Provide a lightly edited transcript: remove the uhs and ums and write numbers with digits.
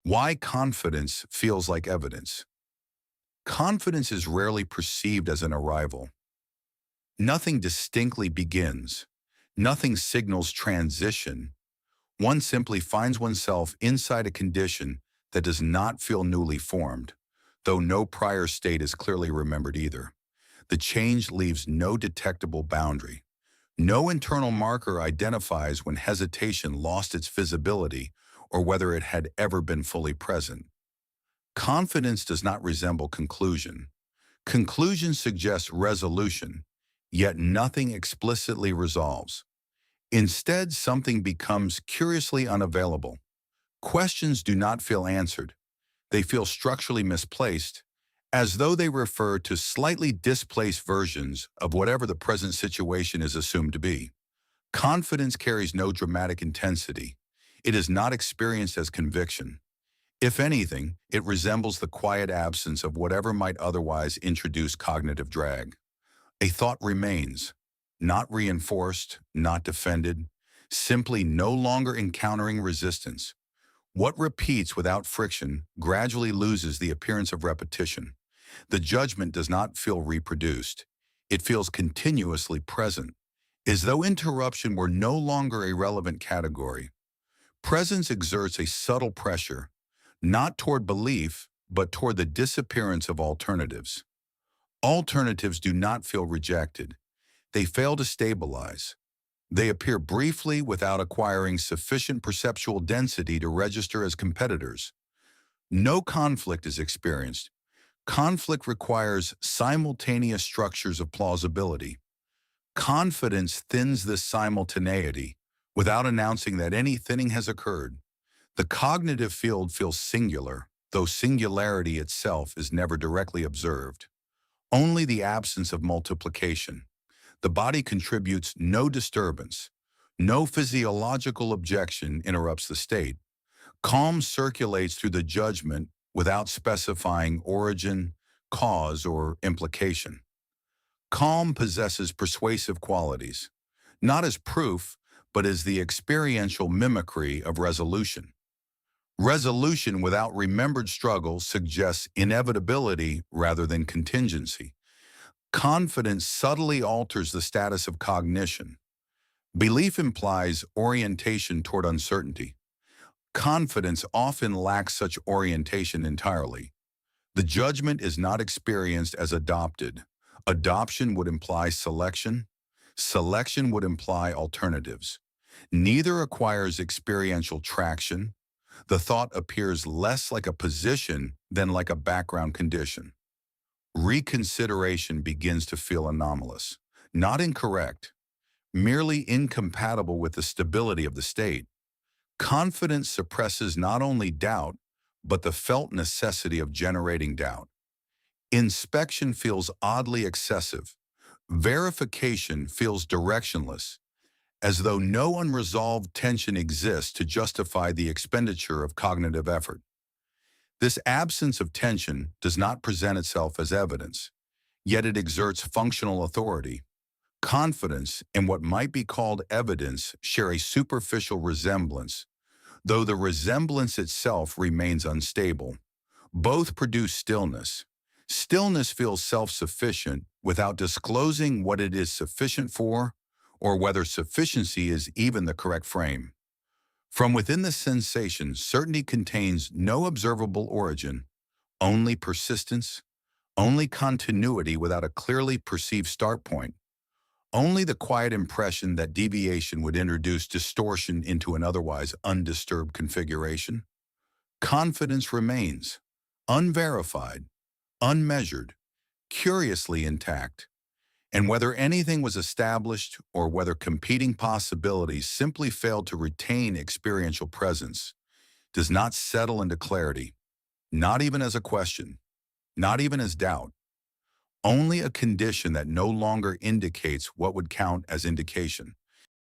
Why confidence feels like evidence. Confidence is rarely perceived as an arrival. Nothing distinctly begins. Nothing signals transition. One simply finds oneself inside a condition that does not feel newly formed, though no prior state is clearly remembered either. The change leaves no detectable boundary. No internal marker identifies when hesitation lost its visibility or whether it had ever been fully present. Confidence does not resemble conclusion. Conclusion suggests resolution, yet nothing explicitly resolves. Instead, something becomes curiously unavailable. Questions do not feel answered. They feel structurally misplaced, as though they refer to slightly displaced versions of whatever the present situation is assumed to be. Confidence carries no dramatic intensity. It is not experienced as conviction. If anything, it resembles the quiet absence of whatever might otherwise introduce cognitive drag. A thought remains, not reinforced, not defended, simply no longer encountering resistance. What repeats without friction gradually loses the appearance of repetition. The judgment does not feel reproduced. It feels continuously present, as though interruption were no longer a relevant category. Presence exerts a subtle pressure, not toward belief, but toward the disappearance of alternatives. Alternatives do not feel rejected. They fail to stabilize. They appear briefly without acquiring sufficient perceptual density to register as competitors. No conflict is experienced. Conflict requires simultaneous structures of plausibility. Confidence thins this simultaneity without announcing that any thinning has occurred. The cognitive field feels singular, though singularity itself is never directly observed. Only the absence of multiplication. The body contributes no disturbance. No physiological objection interrupts the state. Calm circulates through the judgment without specifying origin, cause, or implication. Calm possesses persuasive qualities, not as proof, but as the experiential mimicry of resolution. Resolution without remembered struggle suggests inevitability rather than contingency. Confidence subtly alters the status of cognition. Belief implies orientation toward uncertainty. Confidence often lacks such orientation entirely. The judgment is not experienced as adopted. Adoption would imply selection. Selection would imply alternatives. Neither acquires experiential traction. The thought appears less like a position than like a background condition. Reconsideration begins to feel anomalous, not incorrect, merely incompatible with the stability of the state. Confidence suppresses not only doubt, but the felt necessity of generating doubt. Inspection feels oddly excessive. Verification feels directionless, as though no unresolved tension exists to justify the expenditure of cognitive effort. This absence of tension does not present itself as evidence, yet it exerts functional authority. Confidence and what might be called evidence share a superficial resemblance, though the resemblance itself remains unstable. Both produce stillness. Stillness feels self-sufficient without disclosing what it is sufficient for or whether sufficiency is even the correct frame. From within the sensation, certainty contains no observable origin, only persistence, only continuity without a clearly perceived start point, only the quiet impression that deviation would introduce distortion into an otherwise undisturbed configuration. Confidence remains, unverified, unmeasured, curiously intact. And whether anything was established or whether competing possibilities simply failed to retain experiential presence does not settle into clarity, not even as a question, not even as doubt, only a condition that no longer indicates what would count as indication.